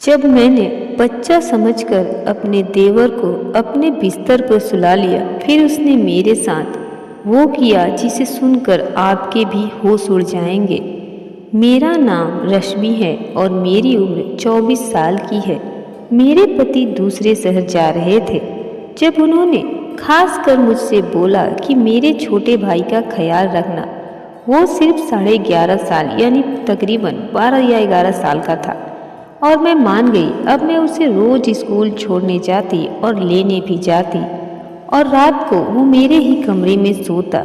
जब मैंने बच्चा समझकर अपने देवर को अपने बिस्तर पर सुला लिया, फिर उसने मेरे साथ वो किया जिसे सुनकर आपके भी होश उड़ जाएंगे। मेरा नाम रश्मि है और मेरी उम्र 24 साल की है। मेरे पति दूसरे शहर जा रहे थे जब उन्होंने खास कर मुझसे बोला कि मेरे छोटे भाई का ख्याल रखना। वो सिर्फ 11.5 साल यानी तकरीबन 12 या 11 साल का था और मैं मान गई। अब मैं उसे रोज स्कूल छोड़ने जाती और लेने भी जाती और रात को वो मेरे ही कमरे में सोता।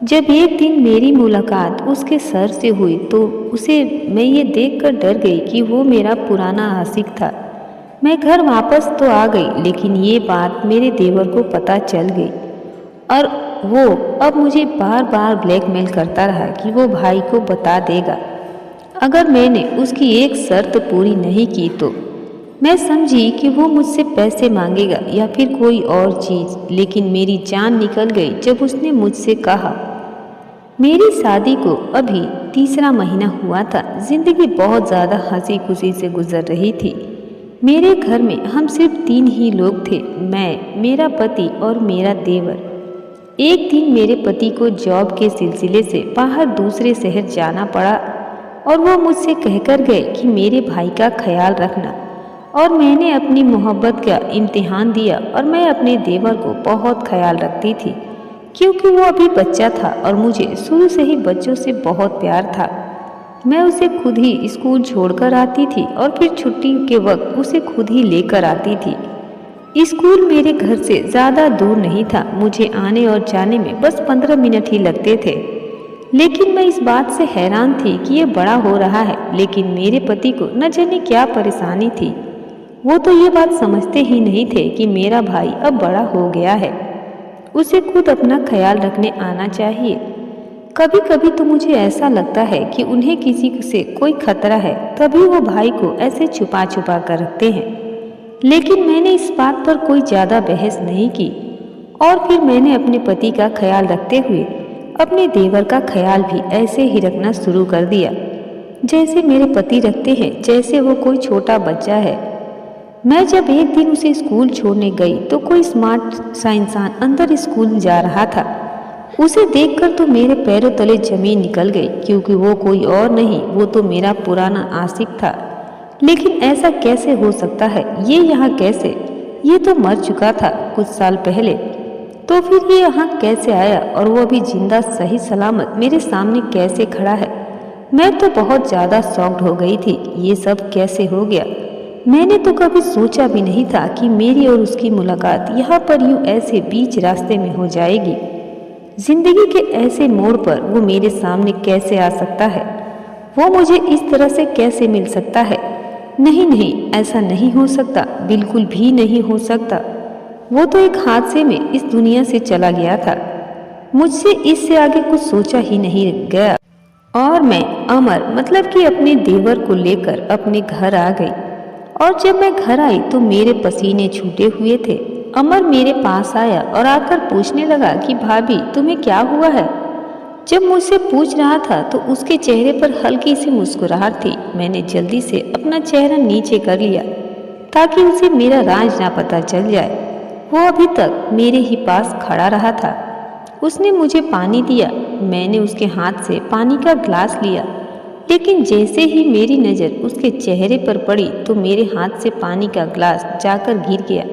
जब एक दिन मेरी मुलाकात उसके सर से हुई तो उसे मैं ये देखकर डर गई कि वो मेरा पुराना आशिक था। मैं घर वापस तो आ गई, लेकिन ये बात मेरे देवर को पता चल गई और वो अब मुझे बार बार ब्लैकमेल करता रहा कि वो भाई को बता देगा अगर मैंने उसकी एक शर्त पूरी नहीं की तो। मैं समझी कि वो मुझसे पैसे मांगेगा या फिर कोई और चीज़, लेकिन मेरी जान निकल गई जब उसने मुझसे कहा। मेरी शादी को अभी 3रा महीना हुआ था। जिंदगी बहुत ज़्यादा हंसी खुशी से गुजर रही थी। मेरे घर में हम सिर्फ 3 ही लोग थे, मैं, मेरा पति और मेरा देवर। एक दिन मेरे पति को जॉब के सिलसिले से बाहर दूसरे शहर जाना पड़ा और वो मुझसे कहकर गए कि मेरे भाई का ख्याल रखना। और मैंने अपनी मोहब्बत का इम्तिहान दिया और मैं अपने देवर को बहुत ख्याल रखती थी क्योंकि वो अभी बच्चा था और मुझे शुरू से ही बच्चों से बहुत प्यार था। मैं उसे खुद ही स्कूल छोड़कर आती थी और फिर छुट्टी के वक्त उसे खुद ही लेकर आती थी। स्कूल मेरे घर से ज़्यादा दूर नहीं था, मुझे आने और जाने में बस 15 मिनट ही लगते थे। लेकिन मैं इस बात से हैरान थी कि ये बड़ा हो रहा है, लेकिन मेरे पति को न जाने क्या परेशानी थी। वो तो ये बात समझते ही नहीं थे कि मेरा भाई अब बड़ा हो गया है, उसे खुद अपना ख्याल रखने आना चाहिए। कभी कभी तो मुझे ऐसा लगता है कि उन्हें किसी से कोई खतरा है, तभी वो भाई को ऐसे छुपा छुपा कर रखते हैं। लेकिन मैंने इस बात पर कोई ज़्यादा बहस नहीं की और फिर मैंने अपने पति का ख्याल रखते हुए अपने देवर का ख्याल भी ऐसे ही रखना शुरू कर दिया जैसे मेरे पति रखते हैं, जैसे वो कोई छोटा बच्चा है। मैं जब एक दिन उसे स्कूल छोड़ने गई तो कोई स्मार्ट सा इंसान अंदर स्कूल जा रहा था। उसे देखकर तो मेरे पैरों तले जमीन निकल गई क्योंकि वो कोई और नहीं, वो तो मेरा पुराना आशिक था। लेकिन ऐसा कैसे हो सकता है? ये यहाँ कैसे? ये तो मर चुका था कुछ साल पहले, तो फिर ये यहाँ कैसे आया और वो अभी जिंदा सही सलामत मेरे सामने कैसे खड़ा है? मैं तो बहुत ज़्यादा शॉक्ड हो गई थी। ये सब कैसे हो गया? मैंने तो कभी सोचा भी नहीं था कि मेरी और उसकी मुलाकात यहाँ पर यूँ ऐसे बीच रास्ते में हो जाएगी। जिंदगी के ऐसे मोड़ पर वो मेरे सामने कैसे आ सकता है? वो मुझे इस तरह से कैसे मिल सकता है? नहीं नहीं, ऐसा नहीं हो सकता, बिल्कुल भी नहीं हो सकता। वो तो एक हादसे में इस दुनिया से चला गया था। मुझसे इससे आगे कुछ सोचा ही नहीं गया और मैं अमर मतलब कि अपने देवर को लेकर अपने घर आ गई। और जब मैं घर आई तो मेरे पसीने छूटे हुए थे। अमर मेरे पास आया और आकर पूछने लगा कि भाभी तुम्हें क्या हुआ है? जब मुझसे पूछ रहा था तो उसके चेहरे पर हल्की सी मुस्कुराहट थी। मैंने जल्दी से अपना चेहरा नीचे कर लिया ताकि उसे मेरा राज ना पता चल जाए। वो अभी तक मेरे ही पास खड़ा रहा था। उसने मुझे पानी दिया। मैंने उसके हाथ से पानी का ग्लास लिया, लेकिन जैसे ही मेरी नज़र उसके चेहरे पर पड़ी तो मेरे हाथ से पानी का ग्लास जाकर गिर गया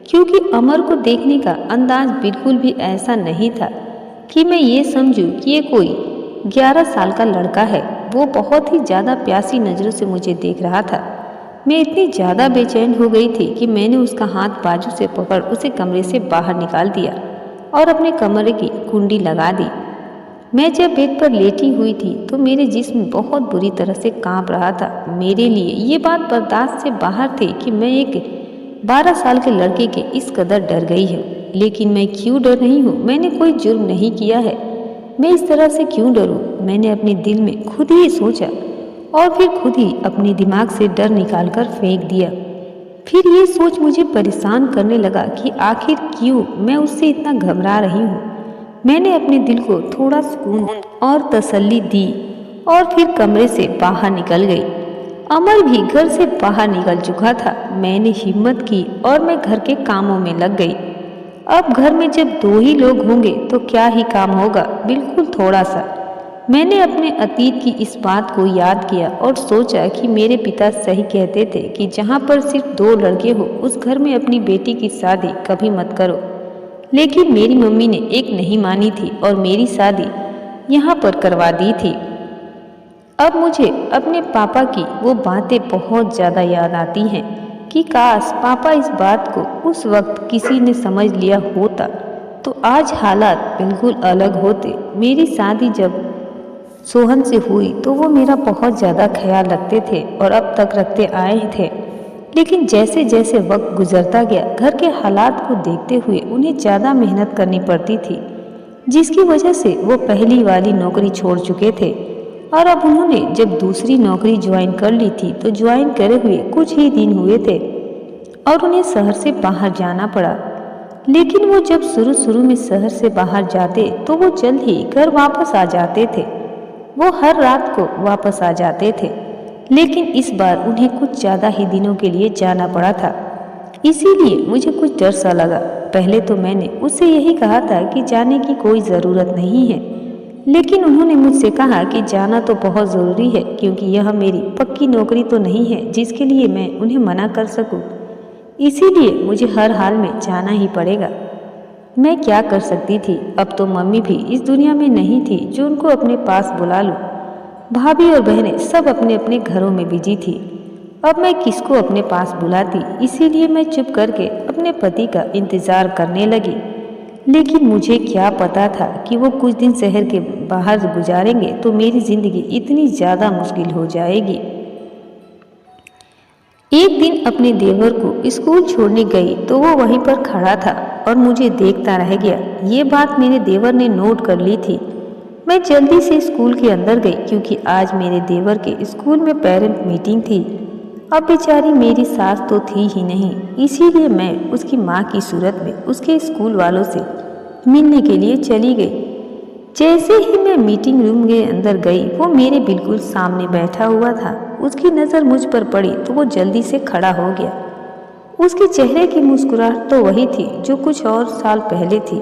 क्योंकि अमर को देखने का अंदाज बिल्कुल भी ऐसा नहीं था कि मैं ये समझूं कि ये कोई 11 साल का लड़का है। वो बहुत ही ज़्यादा प्यासी नज़रों से मुझे देख रहा था। मैं इतनी ज़्यादा बेचैन हो गई थी कि मैंने उसका हाथ बाजू से पकड़ उसे कमरे से बाहर निकाल दिया और अपने कमरे की कुंडी लगा दी। मैं जब बेड पर लेटी हुई थी तो मेरे जिस्म बहुत बुरी तरह से कांप रहा था। मेरे लिए ये बात बर्दाश्त से बाहर थी कि मैं एक 12 साल के लड़के के इस कदर डर गई हूँ। लेकिन मैं क्यों डर रही हूँ? मैंने कोई जुर्म नहीं किया है, मैं इस तरह से क्यों डरूँ? मैंने अपने दिल में खुद ही सोचा और फिर खुद ही अपने दिमाग से डर निकालकर फेंक दिया। फिर ये सोच मुझे परेशान करने लगा कि आखिर क्यों मैं उससे इतना घबरा रही हूँ। मैंने अपने दिल को थोड़ा सुकून और तसल्ली दी और फिर कमरे से बाहर निकल गई। अमर भी घर से बाहर निकल चुका था। मैंने हिम्मत की और मैं घर के कामों में लग गई। अब घर में जब 2 ही लोग होंगे तो क्या ही काम होगा, बिल्कुल थोड़ा सा। मैंने अपने अतीत की इस बात को याद किया और सोचा कि मेरे पिता सही कहते थे कि जहाँ पर सिर्फ 2 लड़के हो उस घर में अपनी बेटी की शादी कभी मत करो। लेकिन मेरी मम्मी ने एक नहीं मानी थी और मेरी शादी यहाँ पर करवा दी थी। अब मुझे अपने पापा की वो बातें बहुत ज़्यादा याद आती हैं कि काश पापा इस बात को उस वक्त किसी ने समझ लिया होता तो आज हालात बिल्कुल अलग होते। मेरी शादी जब सोहन से हुई तो वो मेरा बहुत ज़्यादा ख्याल रखते थे और अब तक रखते आए थे। लेकिन जैसे जैसे वक्त गुजरता गया घर के हालात को देखते हुए उन्हें ज़्यादा मेहनत करनी पड़ती थी, जिसकी वजह से वो पहली वाली नौकरी छोड़ चुके थे और अब उन्होंने जब दूसरी नौकरी ज्वाइन कर ली थी तो ज्वाइन करे हुए कुछ ही दिन हुए थे और उन्हें शहर से बाहर जाना पड़ा। लेकिन वो जब शुरू में शहर से बाहर जाते तो वो जल्द ही घर वापस आ जाते थे। वो हर रात को वापस आ जाते थे, लेकिन इस बार उन्हें कुछ ज़्यादा ही दिनों के लिए जाना पड़ा था। इसीलिए मुझे कुछ डर सा लगा। पहले तो मैंने उससे यही कहा था कि जाने की कोई ज़रूरत नहीं है, लेकिन उन्होंने मुझसे कहा कि जाना तो बहुत ज़रूरी है क्योंकि यह मेरी पक्की नौकरी तो नहीं है जिसके लिए मैं उन्हें मना कर सकूं। इसीलिए मुझे हर हाल में जाना ही पड़ेगा। मैं क्या कर सकती थी, अब तो मम्मी भी इस दुनिया में नहीं थी जो उनको अपने पास बुला लूं। भाभी और बहनें सब अपने अपने घरों में बिजी थी। अब मैं किसको अपने पास बुलाती, इसीलिए मैं चुप करके अपने पति का इंतज़ार करने लगी। लेकिन मुझे क्या पता था कि वो कुछ दिन शहर के बाहर गुजारेंगे तो मेरी ज़िंदगी इतनी ज़्यादा मुश्किल हो जाएगी। एक दिन अपने देवर को स्कूल छोड़ने गई तो वो वहीं पर खड़ा था और मुझे देखता रह गया। ये बात मेरे देवर ने नोट कर ली थी। मैं जल्दी से स्कूल के अंदर गई क्योंकि आज मेरे देवर के स्कूल में पेरेंट मीटिंग थी। अब बेचारी मेरी सास तो थी ही नहीं, इसीलिए मैं उसकी माँ की सूरत में उसके स्कूल वालों से मिलने के लिए चली गई। जैसे ही मैं मीटिंग रूम के अंदर गई वो मेरे बिल्कुल सामने बैठा हुआ था। उसकी नज़र मुझ पर पड़ी तो वो जल्दी से खड़ा हो गया। उसके चेहरे की मुस्कुराहट तो वही थी जो कुछ और साल पहले थी।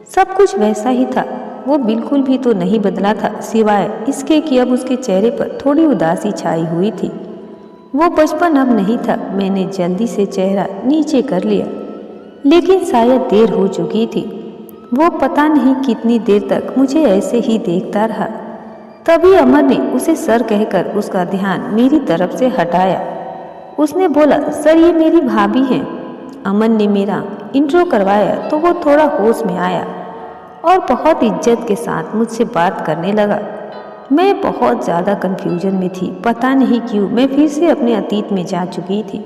सब कुछ वैसा ही था, वो बिल्कुल भी तो नहीं बदला था, सिवाय इसके कि अब उसके चेहरे पर थोड़ी उदासी छाई हुई थी। वो बचपन अब नहीं था। मैंने जल्दी से चेहरा नीचे कर लिया, लेकिन शायद देर हो चुकी थी। वो पता नहीं कितनी देर तक मुझे ऐसे ही देखता रहा। तभी अमर ने उसे सर कहकर उसका ध्यान मेरी तरफ से हटाया। उसने बोला, सर ये मेरी भाभी हैं। अमन ने मेरा इंट्रो करवाया तो वो थोड़ा होश में आया और बहुत इज्जत के साथ मुझसे बात करने लगा। मैं बहुत ज़्यादा कन्फ्यूजन में थी। पता नहीं क्यों मैं फिर से अपने अतीत में जा चुकी थी।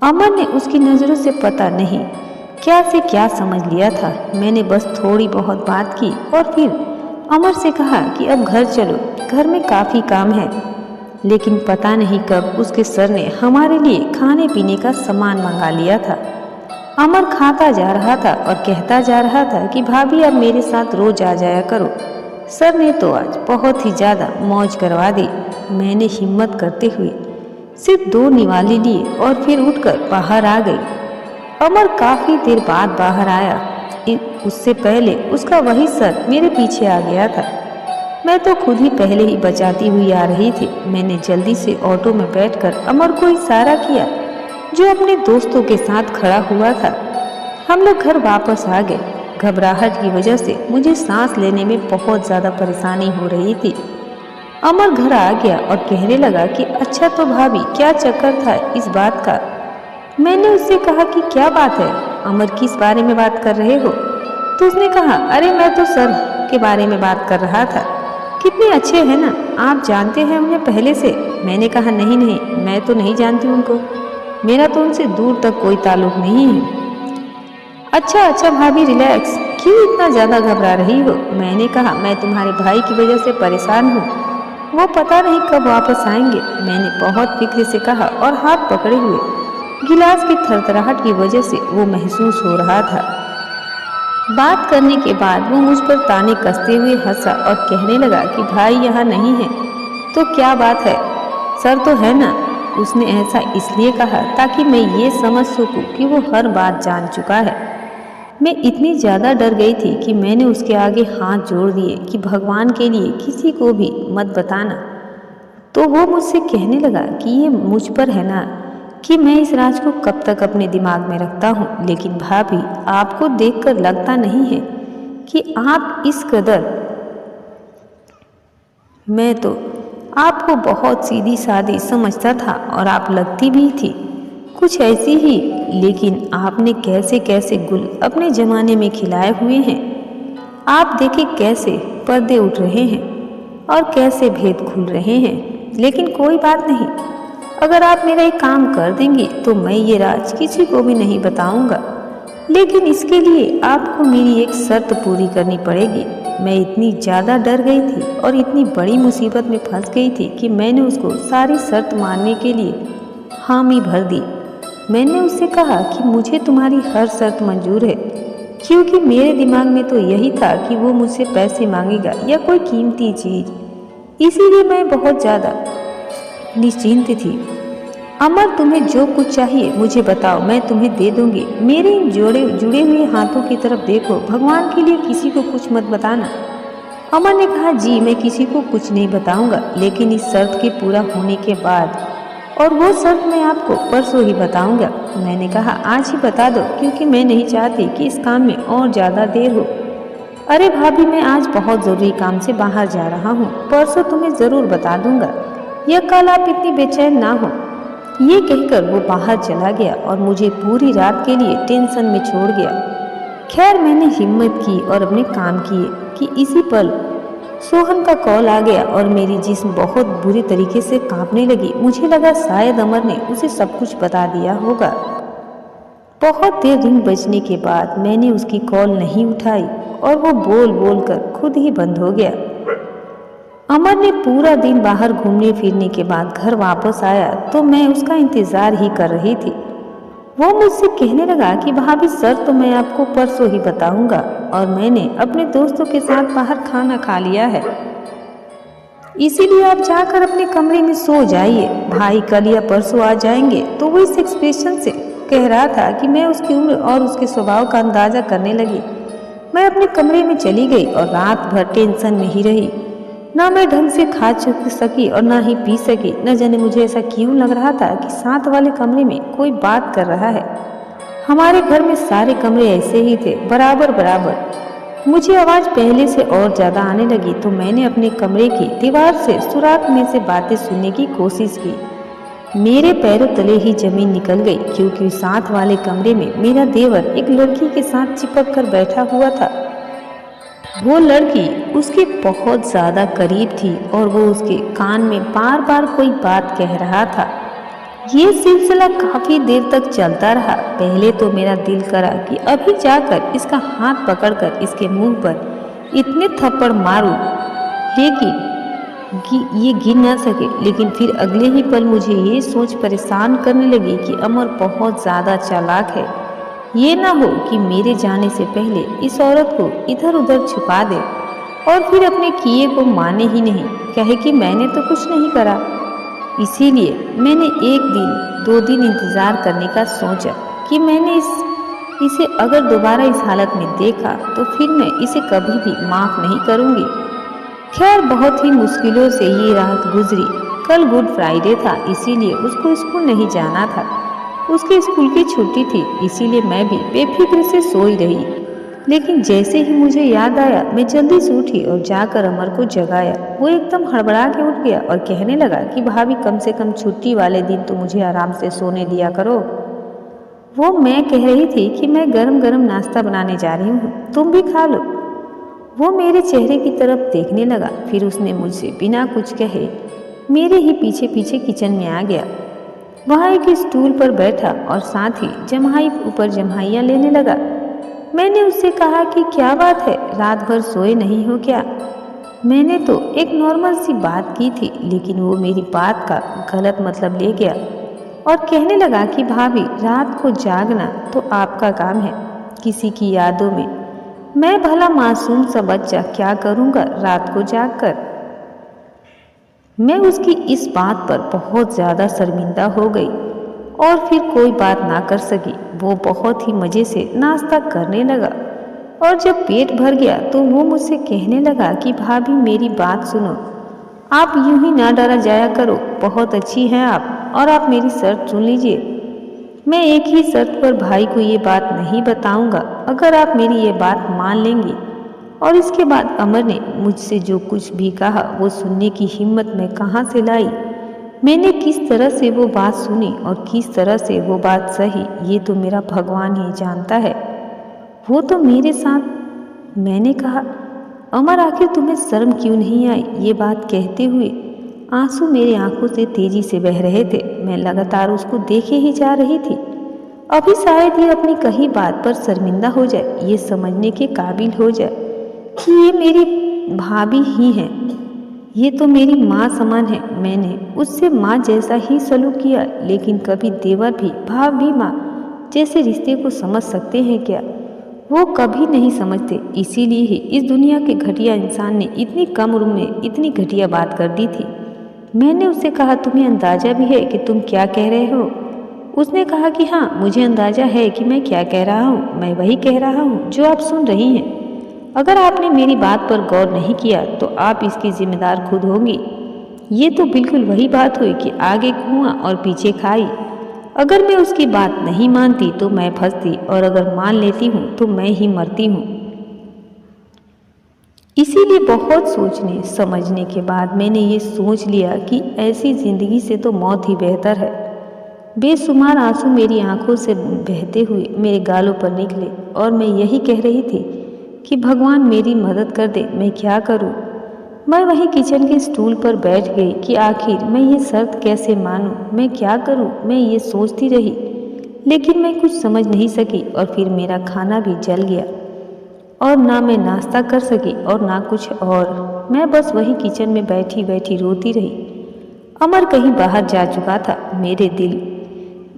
अमन ने उसकी नज़रों से पता नहीं क्या से क्या समझ लिया था। मैंने बस थोड़ी बहुत बात की और फिर अमर से कहा कि अब घर चलो, घर में काफ़ी काम है। लेकिन पता नहीं कब उसके सर ने हमारे लिए खाने पीने का सामान मंगा लिया था। अमर खाता जा रहा था और कहता जा रहा था कि भाभी अब मेरे साथ रोज आ जाया करो। सर ने तो आज बहुत ही ज़्यादा मौज करवा दी। मैंने हिम्मत करते हुए सिर्फ 2 निवाले लिए और फिर उठकर बाहर आ गई। अमर काफ़ी देर बाद बाहर आया। उससे पहले उसका वही सर मेरे पीछे आ गया था। मैं तो खुद ही पहले ही बचाती हुई आ रही थी। मैंने जल्दी से ऑटो में बैठकर अमर को इशारा किया जो अपने दोस्तों के साथ खड़ा हुआ था। हम लोग घर वापस आ गए। घबराहट की वजह से मुझे सांस लेने में बहुत ज़्यादा परेशानी हो रही थी। अमर घर आ गया और कहने लगा कि अच्छा तो भाभी क्या चक्कर था इस बात का। मैंने उससे कहा कि क्या बात है अमर, किस बारे में बात कर रहे हो? तो उसने कहा, अरे मैं तो सर के बारे में बात कर रहा था। कितने अच्छे हैं ना, आप जानते हैं उन्हें पहले से? मैंने कहा, नहीं नहीं, मैं तो नहीं जानती उनको, मेरा तो उनसे दूर तक कोई ताल्लुक नहीं है। अच्छा भाभी रिलैक्स, क्यों इतना ज़्यादा घबरा रही हो? मैंने कहा, मैं तुम्हारे भाई की वजह से परेशान हूँ, वो पता नहीं कब वापस आएंगे। मैंने बहुत फिक्र से कहा और हाथ पकड़े हुए गिलास की थरथराहट की वजह से वो महसूस हो रहा था। बात करने के बाद वो मुझ पर ताने कसते हुए हंसा और कहने लगा कि भाई यहाँ नहीं है। तो क्या बात है? सर तो है ना। उसने ऐसा इसलिए कहा ताकि मैं ये समझ सकूं कि वो हर बात जान चुका है। मैं इतनी ज़्यादा डर गई थी कि मैंने उसके आगे हाथ जोड़ दिए कि भगवान के लिए किसी को भी मत बताना। तो वो मुझसे कहने लगा कि ये मुझ पर है ना कि मैं इस राज को कब तक अपने दिमाग में रखता हूँ। लेकिन भाभी, आपको देखकर लगता नहीं है कि आप इस कदर। मैं तो आपको बहुत सीधी सादी समझता था और आप लगती भी थी कुछ ऐसी ही। लेकिन आपने कैसे कैसे गुल अपने ज़माने में खिलाए हुए हैं। आप देखें कैसे पर्दे उठ रहे हैं और कैसे भेद खुल रहे हैं। लेकिन कोई बात नहीं, अगर आप मेरा एक काम कर देंगी तो मैं ये राज किसी को भी नहीं बताऊंगा। लेकिन इसके लिए आपको मेरी एक शर्त पूरी करनी पड़ेगी। मैं इतनी ज़्यादा डर गई थी और इतनी बड़ी मुसीबत में फंस गई थी कि मैंने उसको सारी शर्त मानने के लिए हामी भर दी। मैंने उससे कहा कि मुझे तुम्हारी हर शर्त मंजूर है, क्योंकि मेरे दिमाग में तो यही था कि वो मुझसे पैसे मांगेगा या कोई कीमती चीज़। इसीलिए मैं बहुत ज़्यादा निश्चिंत थी। अमर, तुम्हें जो कुछ चाहिए मुझे बताओ, मैं तुम्हें दे दूंगी। मेरे इन जुड़े हुए हाथों की तरफ देखो। भगवान के लिए किसी को कुछ मत बताना। अमर ने कहा, जी मैं किसी को कुछ नहीं बताऊंगा, लेकिन इस शर्त के पूरा होने के बाद, और वो शर्त मैं आपको परसों ही बताऊंगा। मैंने कहा, आज ही बता दो, क्योंकि मैं नहीं चाहती कि इस काम में और ज़्यादा देर हो। अरे भाभी, मैं आज बहुत ज़रूरी काम से बाहर जा रहा हूँ, परसों तुम्हें ज़रूर बता दूंगा, या कल आप इतनी बेचैन ना हो। ये कहकर वो बाहर चला गया और मुझे पूरी रात के लिए टेंशन में छोड़ गया। खैर, मैंने हिम्मत की और अपने काम किए कि इसी पल सोहन का कॉल आ गया और मेरी जिस्म बहुत बुरी तरीके से कांपने लगी। मुझे लगा शायद अमर ने उसे सब कुछ बता दिया होगा। बहुत देर रिंग बजने के बाद मैंने उसकी कॉल नहीं उठाई और वो बोल बोल कर खुद ही बंद हो गया। अमर ने पूरा दिन बाहर घूमने फिरने के बाद घर वापस आया तो मैं उसका इंतज़ार ही कर रही थी। वो मुझसे कहने लगा कि भाभी, सर तो मैं आपको परसों ही बताऊंगा, और मैंने अपने दोस्तों के साथ बाहर खाना खा लिया है, इसीलिए आप जाकर अपने कमरे में सो जाइए। भाई कल या परसों आ जाएंगे। तो वो इस एक्सप्रेशन से कह रहा था कि मैं उसकी उम्र और उसके स्वभाव का अंदाज़ा करने लगी। मैं अपने कमरे में चली गई और रात भर टेंशन में ही रही। ना मैं ढंग से खा सकी और ना ही पी सकी। न जाने मुझे ऐसा क्यों लग रहा था कि साथ वाले कमरे में कोई बात कर रहा है। हमारे घर में सारे कमरे ऐसे ही थे, बराबर बराबर। मुझे आवाज़ पहले से और ज़्यादा आने लगी तो मैंने अपने कमरे की दीवार से सुराख में से बातें सुनने की कोशिश की। मेरे पैरों तले ही जमीन निकल गई, क्योंकि साथ वाले कमरे में मेरा देवर एक लड़की के साथ चिपक कर बैठा हुआ था। वो लड़की उसके बहुत ज़्यादा करीब थी और वो उसके कान में बार बार कोई बात कह रहा था। ये सिलसिला काफ़ी देर तक चलता रहा। पहले तो मेरा दिल करा कि अभी जाकर इसका हाथ पकड़कर इसके मुंह पर इतने थप्पड़ मारूं, लेकिन ये गिर ना सके। लेकिन फिर अगले ही पल मुझे ये सोच परेशान करने लगी कि अमर बहुत ज़्यादा चालाक है। ये ना हो कि मेरे जाने से पहले इस औरत को इधर उधर छुपा दे और फिर अपने किए को माने ही नहीं, कहे कि मैंने तो कुछ नहीं करा। इसीलिए मैंने एक दिन 2 दिन इंतज़ार करने का सोचा कि मैंने इसे अगर दोबारा इस हालत में देखा तो फिर मैं इसे कभी भी माफ़ नहीं करूँगी। खैर, बहुत ही मुश्किलों से ये रात गुजरी। कल गुड फ्राइडे था, इसीलिए उसको स्कूल नहीं जाना था। उसके स्कूल की छुट्टी थी, इसीलिए मैं भी बेफिक्र से सोई रही। लेकिन जैसे ही मुझे याद आया, मैं जल्दी से उठी और जाकर अमर को जगाया। वो एकदम हड़बड़ा के उठ गया और कहने लगा कि भाभी, कम से कम छुट्टी वाले दिन तो मुझे आराम से सोने दिया करो। वो मैं कह रही थी कि मैं गरम गरम नाश्ता बनाने जा रही हूँ, तुम भी खा लो। वो मेरे चेहरे की तरफ देखने लगा, फिर उसने मुझसे बिना कुछ कहे मेरे ही पीछे पीछे किचन में आ गया। वहाँ एक स्टूल पर बैठा और साथ ही जम्हाई ऊपर जम्हाइयाँ लेने लगा। मैंने उससे कहा कि क्या बात है, रात भर सोए नहीं हो क्या? मैंने तो एक नॉर्मल सी बात की थी, लेकिन वो मेरी बात का गलत मतलब ले गया और कहने लगा कि भाभी, रात को जागना तो आपका काम है, किसी की यादों में। मैं भला मासूम सा बच्चा क्या करूँगा रात को जाग कर? मैं उसकी इस बात पर बहुत ज़्यादा शर्मिंदा हो गई और फिर कोई बात ना कर सकी। वो बहुत ही मज़े से नाश्ता करने लगा और जब पेट भर गया तो वो मुझसे कहने लगा कि भाभी मेरी बात सुनो, आप यूं ही ना डरा जाया करो, बहुत अच्छी हैं आप, और आप मेरी शर्त सुन लीजिए। मैं एक ही शर्त पर भाई को ये बात नहीं बताऊंगा, अगर आप मेरी ये बात मान लेंगी। और इसके बाद अमर ने मुझसे जो कुछ भी कहा वो सुनने की हिम्मत मैं कहाँ से लाई। मैंने किस तरह से वो बात सुनी और किस तरह से वो बात सही, ये तो मेरा भगवान ही जानता है। वो तो मेरे साथ। मैंने कहा, अमर आखिर तुम्हें शर्म क्यों नहीं आई? ये बात कहते हुए आंसू मेरी आंखों से तेजी से बह रहे थे। मैं लगातार उसको देखे ही जा रही थी। अभी शायद ये अपनी कही बात पर शर्मिंदा हो जाए, ये समझने के काबिल हो जाए कि ये मेरी भाभी ही है, ये तो मेरी माँ समान है। मैंने उससे माँ जैसा ही सलूक किया, लेकिन कभी देवर भी भाभी माँ जैसे रिश्ते को समझ सकते हैं क्या? वो कभी नहीं समझते। इसीलिए ही इस दुनिया के घटिया इंसान ने इतनी कम उम्र में इतनी घटिया बात कर दी थी। मैंने उससे कहा, तुम्हें अंदाजा भी है कि तुम क्या कह रहे हो? उसने कहा कि हाँ, मुझे अंदाजा है कि मैं क्या कह रहा हूँ। मैं वही कह रहा हूँ जो आप सुन रही हैं। अगर आपने मेरी बात पर गौर नहीं किया तो आप इसकी जिम्मेदार खुद होंगी। ये तो बिल्कुल वही बात हुई कि आगे कुआं और पीछे खाई। अगर मैं उसकी बात नहीं मानती तो मैं फंसती, और अगर मान लेती हूँ तो मैं ही मरती हूँ। इसीलिए बहुत सोचने समझने के बाद मैंने ये सोच लिया कि ऐसी जिंदगी से तो मौत ही बेहतर है। बेशुमार आंसू मेरी आंखों से बहते हुए मेरे गालों पर निकले और मैं यही कह रही थी कि भगवान मेरी मदद कर दे, मैं क्या करूं? मैं वहीं किचन के स्टूल पर बैठ गई कि आखिर मैं ये शर्त कैसे मानूं, मैं क्या करूं? मैं ये सोचती रही, लेकिन मैं कुछ समझ नहीं सकी। और फिर मेरा खाना भी जल गया और ना मैं नाश्ता कर सकी और ना कुछ और। मैं बस वहीं किचन में बैठी बैठी रोती रही। अमर कहीं बाहर जा चुका था। मेरे दिल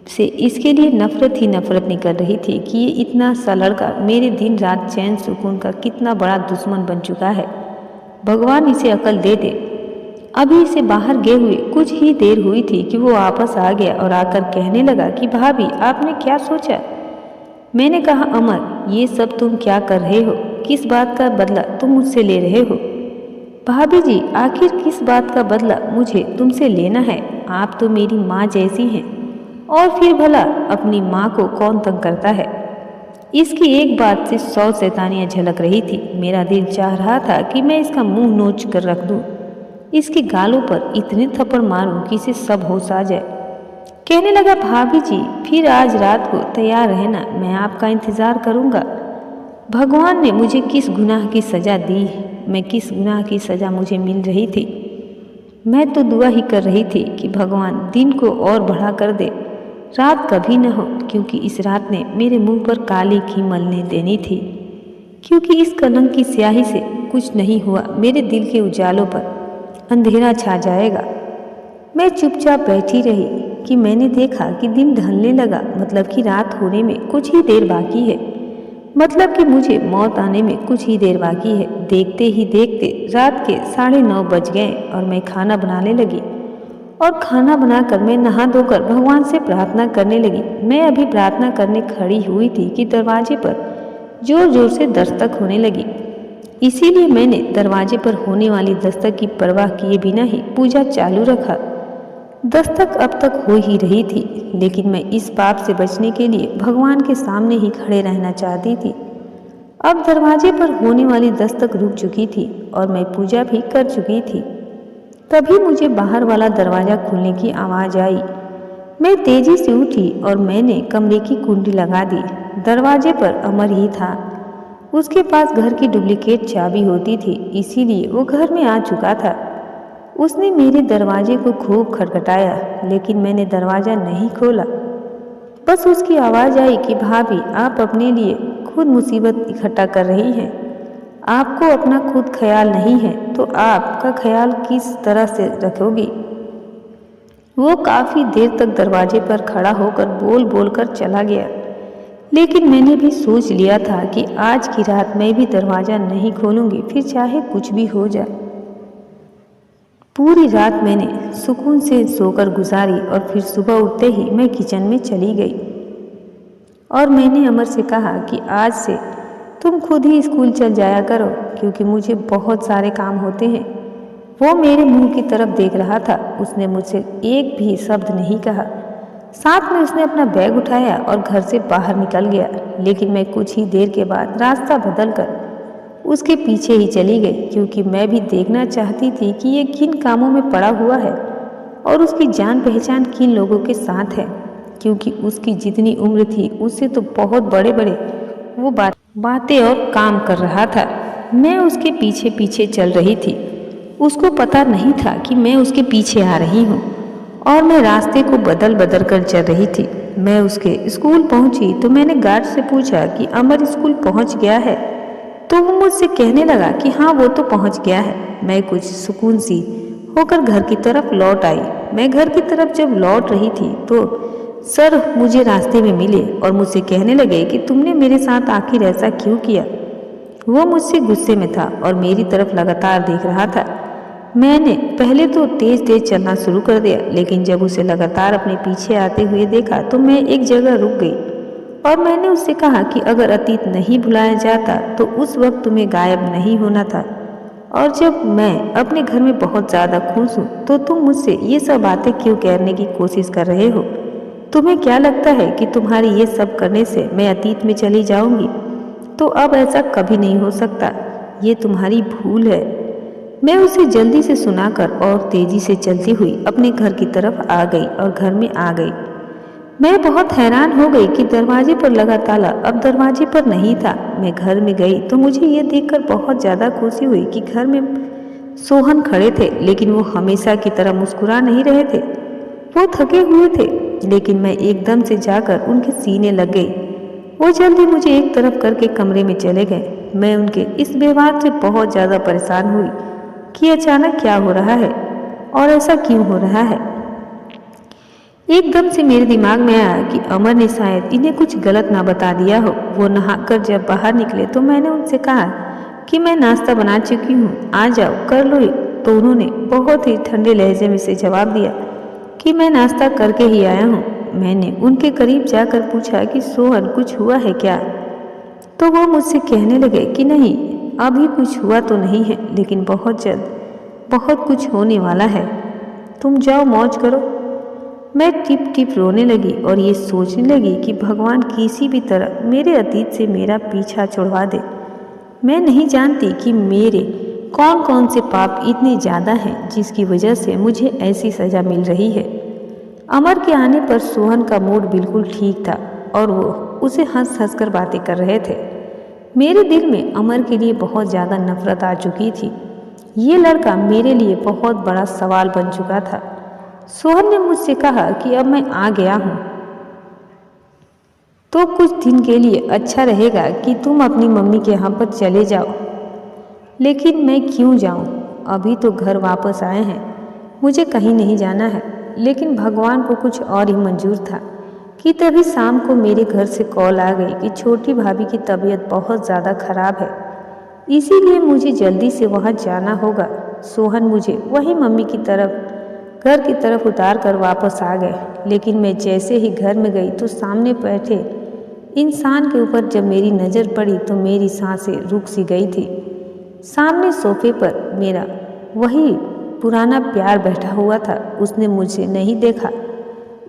से इसके लिए नफरत ही नफरत निकल रही थी कि ये इतना सा लड़का मेरे दिन रात चैन सुकून का कितना बड़ा दुश्मन बन चुका है। भगवान इसे अकल दे दे। अभी इसे बाहर गए हुए कुछ ही देर हुई थी कि वो वापस आ गया और आकर कहने लगा कि भाभी आपने क्या सोचा? मैंने कहा, अमर ये सब तुम क्या कर रहे हो? किस बात का बदला तुम मुझसे ले रहे हो? भाभी जी, आखिर किस बात का बदला मुझे तुमसे लेना है? आप तो मेरी माँ जैसी हैं। और फिर भला अपनी माँ को कौन तंग करता है? इसकी एक बात से 100 शैतानियाँ झलक रही थी। मेरा दिल चाह रहा था कि मैं इसका मुंह नोच कर रख दूं, इसके गालों पर इतने थप्पड़ मारूं कि इसे सब होश आ जाए। कहने लगा, भाभी जी फिर आज रात को तैयार रहना, मैं आपका इंतज़ार करूँगा। भगवान ने मुझे किस गुनाह की सज़ा दी? मैं किस गुनाह की सज़ा मुझे मिल रही थी? मैं तो दुआ ही कर रही थी कि भगवान दिन को और बढ़ा कर दे, रात कभी न हो, क्योंकि इस रात ने मेरे मुंह पर काली घी मलने देनी थी। क्योंकि इस कलंक की स्याही से कुछ नहीं हुआ, मेरे दिल के उजालों पर अंधेरा छा जाएगा। मैं चुपचाप बैठी रही कि मैंने देखा कि दिन ढलने लगा, मतलब कि रात होने में कुछ ही देर बाकी है, मतलब कि मुझे मौत आने में कुछ ही देर बाकी है। देखते ही देखते रात के 9:30 बज गए और मैं खाना बनाने लगी। और खाना बनाकर मैं नहा धोकर भगवान से प्रार्थना करने लगी। मैं अभी प्रार्थना करने खड़ी हुई थी कि दरवाजे पर जोर जोर से दस्तक होने लगी। इसीलिए मैंने दरवाजे पर होने वाली दस्तक की परवाह किए बिना ही पूजा चालू रखा। दस्तक अब तक हो ही रही थी, लेकिन मैं इस पाप से बचने के लिए भगवान के सामने ही खड़े रहना चाहती थी। अब दरवाजे पर होने वाली दस्तक रुक चुकी थी और मैं पूजा भी कर चुकी थी। तभी मुझे बाहर वाला दरवाज़ा खुलने की आवाज़ आई। मैं तेजी से उठी और मैंने कमरे की कुंडी लगा दी। दरवाजे पर अमर ही था। उसके पास घर की डुप्लीकेट चाबी होती थी, इसीलिए वो घर में आ चुका था। उसने मेरे दरवाजे को खूब खटखटाया, लेकिन मैंने दरवाज़ा नहीं खोला। बस उसकी आवाज़ आई कि भाभी आप अपने लिए खुद मुसीबत इकट्ठा कर रही हैं। आपको अपना खुद ख्याल नहीं है तो आपका ख्याल किस तरह से रखोगी? वो काफ़ी देर तक दरवाजे पर खड़ा होकर बोल बोल कर चला गया, लेकिन मैंने भी सोच लिया था कि आज की रात मैं भी दरवाज़ा नहीं खोलूंगी, फिर चाहे कुछ भी हो जाए। पूरी रात मैंने सुकून से सोकर गुजारी और फिर सुबह उठते ही मैं किचन में चली गई और मैंने अमर से कहा कि आज से तुम खुद ही स्कूल चल जाया करो क्योंकि मुझे बहुत सारे काम होते हैं। वो मेरे मुंह की तरफ देख रहा था। उसने मुझसे एक भी शब्द नहीं कहा। साथ में उसने अपना बैग उठाया और घर से बाहर निकल गया, लेकिन मैं कुछ ही देर के बाद रास्ता बदलकर उसके पीछे ही चली गई क्योंकि मैं भी देखना चाहती थी कि ये किन कामों में पड़ा हुआ है और उसकी जान पहचान किन लोगों के साथ है, क्योंकि उसकी जितनी उम्र थी उससे तो बहुत बड़े बड़े वो बातें और काम कर रहा था। मैं उसके पीछे पीछे चल रही थी। उसको पता नहीं था कि मैं उसके पीछे आ रही हूँ और मैं रास्ते को बदल बदल कर चल रही थी। मैं उसके स्कूल पहुँची तो मैंने गार्ड से पूछा कि अमर स्कूल पहुँच गया है, तो वो मुझसे कहने लगा कि हाँ वो तो पहुँच गया है। मैं कुछ सुकून सी होकर घर की तरफ लौट आई। मैं घर की तरफ जब लौट रही थी तो सर मुझे रास्ते में मिले और मुझसे कहने लगे कि तुमने मेरे साथ आखिर ऐसा क्यों किया। वो मुझसे गुस्से में था और मेरी तरफ लगातार देख रहा था। मैंने पहले तो तेज तेज चलना शुरू कर दिया, लेकिन जब उसे लगातार अपने पीछे आते हुए देखा तो मैं एक जगह रुक गई और मैंने उससे कहा कि अगर अतीत नहीं भुलाया जाता तो उस वक्त तुम्हें गायब नहीं होना था, और जब मैं अपने घर में बहुत ज़्यादा खुश हूँ तो तुम मुझसे ये सब बातें क्यों करने की कोशिश कर रहे हो। तुम्हें क्या लगता है कि तुम्हारी ये सब करने से मैं अतीत में चली जाऊंगी? तो अब ऐसा कभी नहीं हो सकता, ये तुम्हारी भूल है। मैं उसे जल्दी से सुनाकर और तेजी से चलती हुई अपने घर की तरफ आ गई और घर में आ गई। मैं बहुत हैरान हो गई कि दरवाजे पर लगा ताला अब दरवाजे पर नहीं था। मैं घर में गई तो मुझे ये देखकर बहुत ज़्यादा खुशी हुई कि घर में सोहन खड़े थे, लेकिन वो हमेशा की तरह मुस्कुरा नहीं रहे थे। वो थके हुए थे, लेकिन मैं एकदम से जाकर उनके सीने लग गई। वो जल्दी मुझे एक तरफ करके कमरे में चले गए। मैं उनके इस व्यवहार से बहुत ज़्यादा परेशान हुई कि अचानक क्या हो रहा है और ऐसा क्यों हो रहा है। एकदम से मेरे दिमाग में आया कि अमर ने शायद इन्हें कुछ गलत ना बता दिया हो। वो नहाकर जब बाहर निकले तो मैंने उनसे कहा कि मैं नाश्ता बना चुकी हूँ, आ जाओ कर लो। तो उन्होंने बहुत ही ठंडे लहजे में से जवाब दिया कि मैं नाश्ता करके ही आया हूँ। मैंने उनके करीब जाकर पूछा कि सोहन कुछ हुआ है क्या? तो वो मुझसे कहने लगे कि नहीं, अभी कुछ हुआ तो नहीं है, लेकिन बहुत जल्द बहुत कुछ होने वाला है। तुम जाओ मौज करो। मैं टिप टिप रोने लगी और ये सोचने लगी कि भगवान किसी भी तरह मेरे अतीत से मेरा पीछा छुड़वा दे। मैं नहीं जानती कि मेरे कौन कौन से पाप इतने ज़्यादा हैं जिसकी वजह से मुझे ऐसी सज़ा मिल रही है। अमर के आने पर सोहन का मूड बिल्कुल ठीक था और वो उसे हंस हंस कर बातें कर रहे थे। मेरे दिल में अमर के लिए बहुत ज़्यादा नफरत आ चुकी थी। ये लड़का मेरे लिए बहुत बड़ा सवाल बन चुका था। सोहन ने मुझसे कहा कि अब मैं आ गया हूँ तो कुछ दिन के लिए अच्छा रहेगा कि तुम अपनी मम्मी के यहाँ पर चले जाओ। लेकिन मैं क्यों जाऊँ? अभी तो घर वापस आए हैं, मुझे कहीं नहीं जाना है। लेकिन भगवान को कुछ और ही मंजूर था कि तभी शाम को मेरे घर से कॉल आ गई कि छोटी भाभी की तबीयत बहुत ज़्यादा खराब है, इसीलिए मुझे जल्दी से वहाँ जाना होगा। सोहन मुझे वही मम्मी की तरफ घर की तरफ उतार कर वापस आ गए। लेकिन मैं जैसे ही घर में गई तो सामने बैठे इंसान के ऊपर जब मेरी नज़र पड़ी तो मेरी सांसें रुक सी गई थी। सामने सोफे पर मेरा वही पुराना प्यार बैठा हुआ था। उसने मुझे नहीं देखा,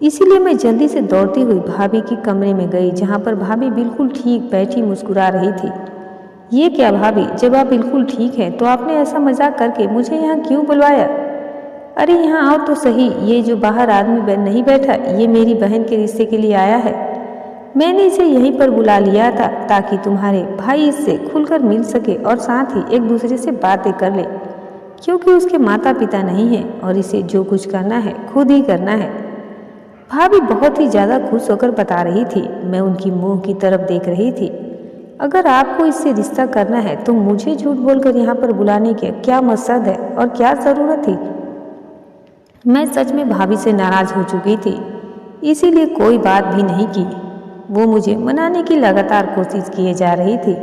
इसीलिए मैं जल्दी से दौड़ती हुई भाभी के कमरे में गई, जहाँ पर भाभी बिल्कुल ठीक बैठी मुस्कुरा रही थी। ये क्या भाभी, जब आप बिल्कुल ठीक हैं तो आपने ऐसा मजाक करके मुझे यहाँ क्यों बुलवाया? अरे यहाँ आओ तो सही, ये जो बाहर आदमी नहीं बैठा, ये मेरी बहन के रिश्ते के लिए आया है। मैंने इसे यहीं पर बुला लिया था ताकि तुम्हारे भाई इससे खुलकर मिल सके और साथ ही एक दूसरे से बातें कर ले, क्योंकि उसके माता पिता नहीं हैं और इसे जो कुछ करना है खुद ही करना है। भाभी बहुत ही ज़्यादा खुश होकर बता रही थी। मैं उनकी मुंह की तरफ देख रही थी। अगर आपको इससे रिश्ता करना है तो मुझे झूठ बोलकर यहाँ पर बुलाने की क्या मकसद है और क्या ज़रूरत थी? मैं सच में भाभी से नाराज़ हो चुकी थी, इसीलिए कोई बात भी नहीं की। वो मुझे मनाने की लगातार कोशिश किए जा रही थी,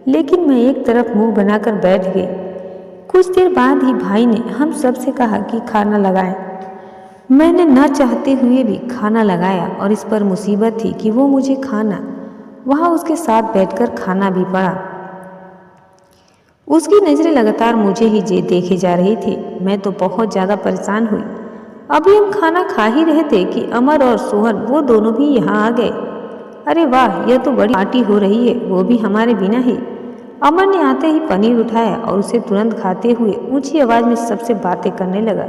लेकिन मैं एक तरफ मुंह बनाकर बैठ गई। कुछ देर बाद ही भाई ने हम सबसे कहा कि खाना लगाएं। मैंने न चाहते हुए भी खाना लगाया और इस पर मुसीबत थी कि वो मुझे खाना वहाँ उसके साथ बैठकर खाना भी पड़ा। उसकी नज़रें लगातार मुझे ही देखे जा रही थी। मैं तो बहुत ज़्यादा परेशान हुई। अभी हम खाना खा ही रहे थे कि अमर और सोहन वो दोनों भी यहाँ आ गए। अरे वाह, यह तो बड़ी पार्टी हो रही है, वो भी हमारे बिना ही। अमर ने आते ही पनीर उठाया और उसे तुरंत खाते हुए ऊंची आवाज़ में सबसे बातें करने लगा।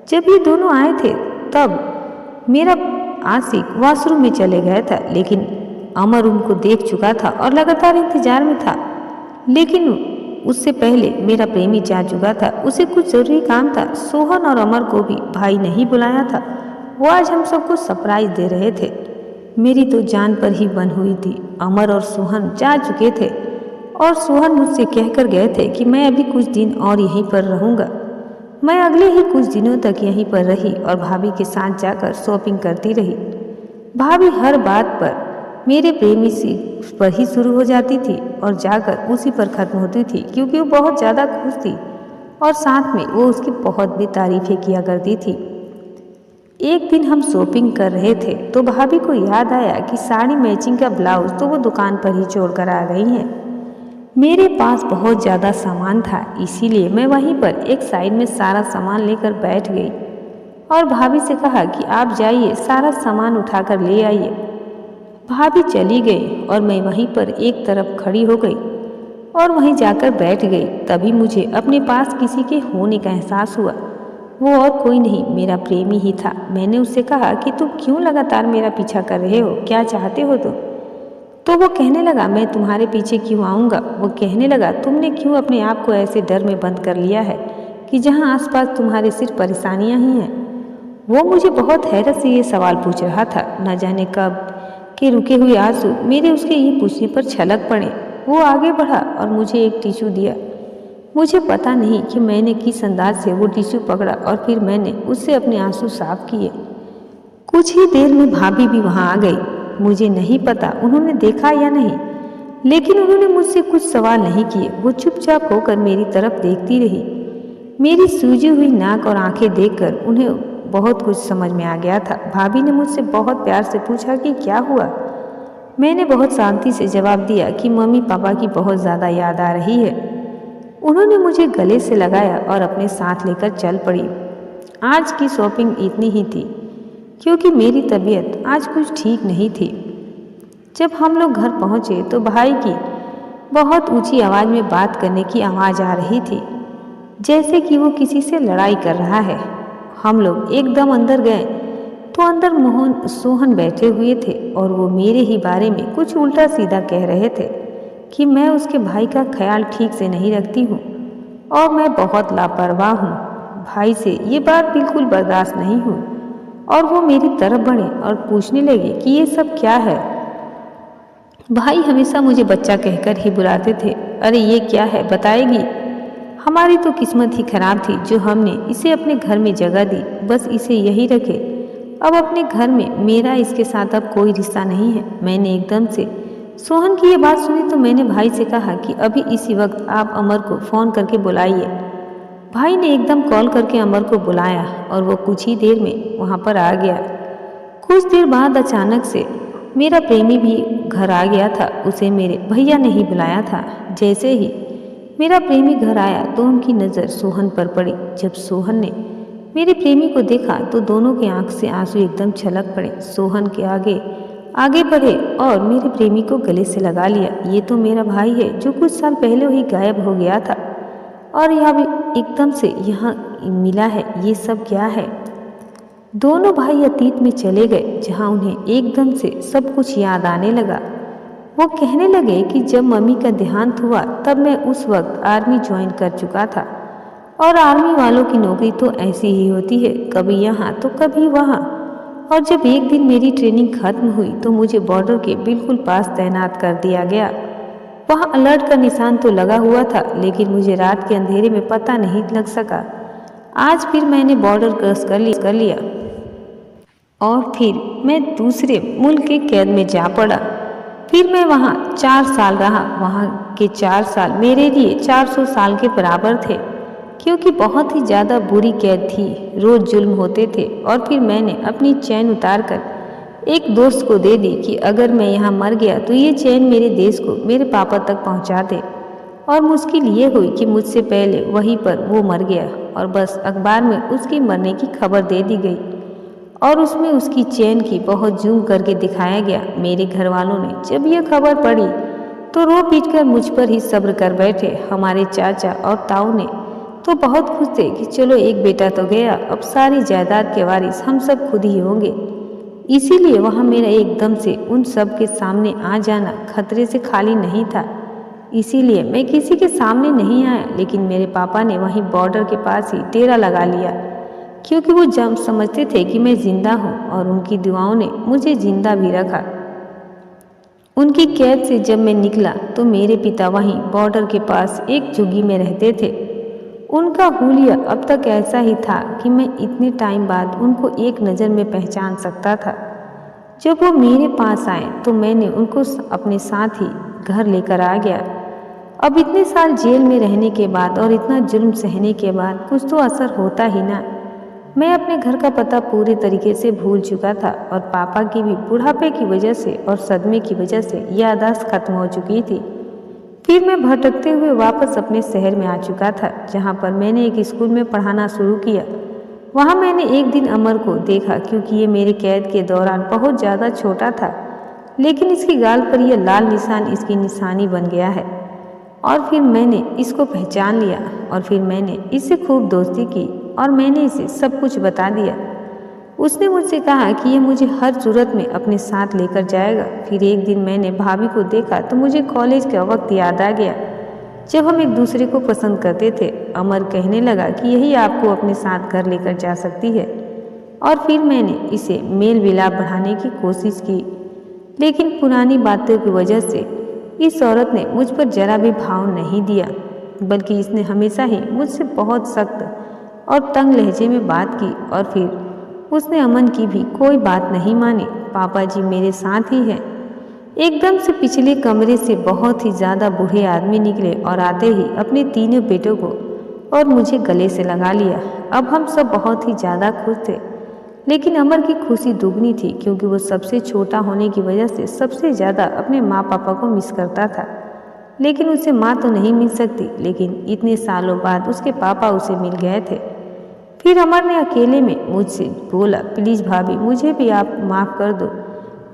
जब ये दोनों आए थे तब मेरा आशिक वॉशरूम में चले गया था, लेकिन अमर उनको देख चुका था और लगातार इंतजार में था। लेकिन उससे पहले मेरा प्रेमी जा चुका था, उसे कुछ जरूरी काम था। सोहन और अमर को भी भाई नहीं बुलाया था, वो आज हम सबको सरप्राइज दे रहे थे। मेरी तो जान पर ही बन हुई थी। अमर और सोहन जा चुके थे और सोहन मुझसे कहकर गए थे कि मैं अभी कुछ दिन और यहीं पर रहूँगा। मैं अगले ही कुछ दिनों तक यहीं पर रही और भाभी के साथ जाकर शॉपिंग करती रही। भाभी हर बात पर मेरे प्रेमी से पर ही शुरू हो जाती थी और जाकर उसी पर ख़त्म होती थी, क्योंकि वो बहुत ज़्यादा खुश थी और साथ में वो उसकी बहुत भी तारीफ़ें किया करती थी। एक दिन हम शॉपिंग कर रहे थे तो भाभी को याद आया कि साड़ी मैचिंग का ब्लाउज तो वो दुकान पर ही छोड़ कर आ गई हैं। मेरे पास बहुत ज़्यादा सामान था, इसीलिए मैं वहीं पर एक साइड में सारा सामान लेकर बैठ गई और भाभी से कहा कि आप जाइए, सारा सामान उठाकर ले आइए। भाभी चली गई और मैं वहीं पर एक तरफ खड़ी हो गई और वहीं जाकर बैठ गई। तभी मुझे अपने पास किसी के होने का एहसास हुआ। वो और कोई नहीं, मेरा प्रेमी ही था। मैंने उससे कहा कि तुम क्यों लगातार मेरा पीछा कर रहे हो, क्या चाहते हो तुम? तो वो कहने लगा, मैं तुम्हारे पीछे क्यों आऊँगा। वो कहने लगा, तुमने क्यों अपने आप को ऐसे डर में बंद कर लिया है कि जहाँ आसपास तुम्हारे सिर्फ परेशानियाँ ही हैं। वो मुझे बहुत हैरत से ये सवाल पूछ रहा था। न जाने कब के रुके हुए आंसू मेरे उसके ये पूछने पर छलक पड़े। वो आगे बढ़ा और मुझे एक टिश्यू दिया। मुझे पता नहीं कि मैंने किस अंदाज से वो टिश्यू पकड़ा और फिर मैंने उससे अपने आंसू साफ किए। कुछ ही देर में भाभी भी वहाँ आ गई। मुझे नहीं पता उन्होंने देखा या नहीं, लेकिन उन्होंने मुझसे कुछ सवाल नहीं किए। वो चुपचाप होकर मेरी तरफ देखती रही। मेरी सूजी हुई नाक और आंखें देखकर उन्हें बहुत कुछ समझ में आ गया था। भाभी ने मुझसे बहुत प्यार से पूछा कि क्या हुआ। मैंने बहुत शांति से जवाब दिया कि मम्मी पापा की बहुत ज़्यादा याद आ रही है। उन्होंने मुझे गले से लगाया और अपने साथ लेकर चल पड़ी। आज की शॉपिंग इतनी ही थी क्योंकि मेरी तबीयत आज कुछ ठीक नहीं थी। जब हम लोग घर पहुँचे तो भाई की बहुत ऊंची आवाज़ में बात करने की आवाज़ आ रही थी, जैसे कि वो किसी से लड़ाई कर रहा है। हम लोग एकदम अंदर गए तो अंदर सोहन बैठे हुए थे और वो मेरे ही बारे में कुछ उल्टा सीधा कह रहे थे कि मैं उसके भाई का ख्याल ठीक से नहीं रखती हूँ और मैं बहुत लापरवाह हूँ। भाई से ये बात बिल्कुल बर्दाश्त नहीं हुई और वो मेरी तरफ बढ़े और पूछने लगे कि ये सब क्या है। भाई हमेशा मुझे बच्चा कहकर ही बुलाते थे। अरे ये क्या है, बताएगी? हमारी तो किस्मत ही खराब थी जो हमने इसे अपने घर में जगह दी। बस इसे यही रखे अब अपने घर में। मेरा इसके साथ अब कोई रिश्ता नहीं है। मैंने एकदम से सोहन की ये बात सुनी तो मैंने भाई से कहा कि अभी इसी वक्त आप अमर को फ़ोन करके बुलाइए। भाई ने एकदम कॉल करके अमर को बुलाया और वो कुछ ही देर में वहाँ पर आ गया। कुछ देर बाद अचानक से मेरा प्रेमी भी घर आ गया था। उसे मेरे भैया ने ही बुलाया था। जैसे ही मेरा प्रेमी घर आया तो उनकी नज़र सोहन पर पड़ी। जब सोहन ने मेरे प्रेमी को देखा तो दोनों की आंख से आंसू एकदम छलक पड़े। सोहन के आगे बढ़े और मेरे प्रेमी को गले से लगा लिया। ये तो मेरा भाई है जो कुछ साल पहले ही गायब हो गया था और यह भी एकदम से यहाँ मिला है। ये सब क्या है? दोनों भाई अतीत में चले गए जहाँ उन्हें एकदम से सब कुछ याद आने लगा। वो कहने लगे कि जब मम्मी का देहांत हुआ तब मैं उस वक्त आर्मी ज्वाइन कर चुका था और आर्मी वालों की नौकरी तो ऐसी ही होती है, कभी यहाँ तो कभी वहाँ। और जब एक दिन मेरी ट्रेनिंग खत्म हुई तो मुझे बॉर्डर के बिल्कुल पास तैनात कर दिया गया। वहाँ अलर्ट का निशान तो लगा हुआ था, लेकिन मुझे रात के अंधेरे में पता नहीं लग सका। आज फिर मैंने बॉर्डर क्रॉस कर लिया और फिर मैं दूसरे मुल्क के कैद में जा पड़ा। फिर मैं वहाँ 4 साल रहा। वहाँ के 4 साल मेरे लिए 400 साल के बराबर थे। क्योंकि बहुत ही ज़्यादा बुरी कैद थी, रोज़ जुल्म होते थे। और फिर मैंने अपनी चैन उतार कर एक दोस्त को दे दी कि अगर मैं यहाँ मर गया तो ये चैन मेरे देश को मेरे पापा तक पहुँचा दे। और मुश्किल ये हुई कि मुझसे पहले वहीं पर वो मर गया और बस अखबार में उसकी मरने की खबर दे दी गई और उसमें उसकी चैन की बहुत जूम करके दिखाया गया। मेरे घर वालों ने जब यह खबर पढ़ी तो रो पीट कर मुझ पर ही सब्र कर बैठे। हमारे चाचा और ताऊ ने तो बहुत खुश थे कि चलो एक बेटा तो गया, अब सारी जायदाद के वारिस हम सब खुद ही होंगे। इसीलिए वहाँ मेरा एकदम से उन सब के सामने आ जाना खतरे से खाली नहीं था। इसीलिए मैं किसी के सामने नहीं आया, लेकिन मेरे पापा ने वहीं बॉर्डर के पास ही डेरा लगा लिया, क्योंकि वो जब समझते थे कि मैं जिंदा हूँ और उनकी दुआओं ने मुझे जिंदा भी रखा। उनकी कैद से जब मैं निकला तो मेरे पिता वहीं बॉर्डर के पास एक झुग्गी में रहते थे। उनका हुलिया अब तक ऐसा ही था कि मैं इतने टाइम बाद उनको एक नज़र में पहचान सकता था। जब वो मेरे पास आए तो मैंने उनको अपने साथ ही घर लेकर आ गया। अब इतने साल जेल में रहने के बाद और इतना जुल्म सहने के बाद कुछ तो असर होता ही ना। मैं अपने घर का पता पूरे तरीके से भूल चुका था और पापा की भी बुढ़ापे की वजह से और सदमे की वजह से याददाश्त खत्म हो चुकी थी। फिर मैं भटकते हुए वापस अपने शहर में आ चुका था, जहाँ पर मैंने एक स्कूल में पढ़ाना शुरू किया। वहाँ मैंने एक दिन अमर को देखा, क्योंकि ये मेरे कैद के दौरान बहुत ज़्यादा छोटा था, लेकिन इसकी गाल पर यह लाल निशान इसकी निशानी बन गया है। और फिर मैंने इसको पहचान लिया और फिर मैंने इससे खूब दोस्ती की और मैंने इसे सब कुछ बता दिया। उसने मुझसे कहा कि ये मुझे हर सूरत में अपने साथ लेकर जाएगा। फिर एक दिन मैंने भाभी को देखा तो मुझे कॉलेज का वक्त याद आ गया, जब हम एक दूसरे को पसंद करते थे। अमर कहने लगा कि यही आपको अपने साथ घर लेकर जा सकती है। और फिर मैंने इसे मेल मिलाप बढ़ाने की कोशिश की, लेकिन पुरानी बातों की वजह से इस औरत ने मुझ पर जरा भी भाव नहीं दिया, बल्कि इसने हमेशा ही मुझसे बहुत सख्त और तंग लहजे में बात की। और फिर उसने अमन की भी कोई बात नहीं मानी। पापा जी मेरे साथ ही हैं। एकदम से पिछले कमरे से बहुत ही ज़्यादा बूढ़े आदमी निकले और आते ही अपने तीनों बेटों को और मुझे गले से लगा लिया। अब हम सब बहुत ही ज़्यादा खुश थे, लेकिन अमर की खुशी दुगनी थी, क्योंकि वो सबसे छोटा होने की वजह से सबसे ज़्यादा अपने माँ पापा को मिस करता था। लेकिन उसे माँ तो नहीं मिल सकती, लेकिन इतने सालों बाद उसके पापा उसे मिल गए थे। फिर अमर ने अकेले में मुझसे बोला, प्लीज़ भाभी मुझे भी आप माफ़ कर दो,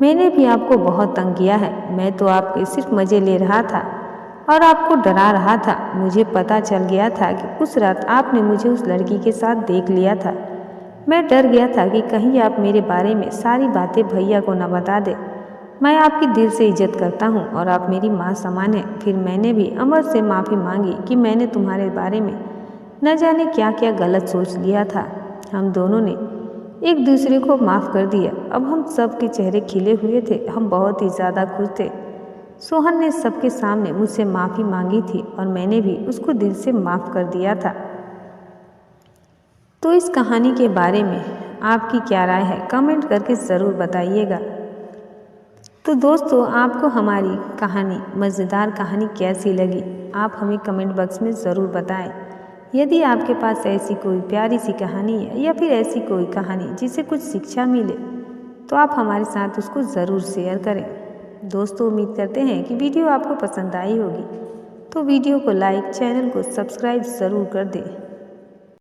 मैंने भी आपको बहुत तंग किया है। मैं तो आपके सिर्फ मज़े ले रहा था और आपको डरा रहा था। मुझे पता चल गया था कि उस रात आपने मुझे उस लड़की के साथ देख लिया था। मैं डर गया था कि कहीं आप मेरे बारे में सारी बातें भैया को न बता दे। मैं आपकी दिल से इज्जत करता हूँ और आप मेरी माँ समान हैं। फिर मैंने भी अमर से माफ़ी मांगी कि मैंने तुम्हारे बारे में न जाने क्या क्या गलत सोच लिया था। हम दोनों ने एक दूसरे को माफ़ कर दिया। अब हम सब के चेहरे खिले हुए थे, हम बहुत ही ज़्यादा खुश थे। सोहन ने सबके सामने मुझसे माफ़ी मांगी थी और मैंने भी उसको दिल से माफ़ कर दिया था। तो इस कहानी के बारे में आपकी क्या राय है, कमेंट करके ज़रूर बताइएगा। तो दोस्तों, आपको हमारी कहानी, मज़ेदार कहानी कैसी लगी, आप हमें कमेंट बॉक्स में ज़रूर बताएं। यदि आपके पास ऐसी कोई प्यारी सी कहानी है या फिर ऐसी कोई कहानी जिससे कुछ शिक्षा मिले, तो आप हमारे साथ उसको ज़रूर शेयर करें। दोस्तों, उम्मीद करते हैं कि वीडियो आपको पसंद आई होगी, तो वीडियो को लाइक, चैनल को सब्सक्राइब ज़रूर कर दें।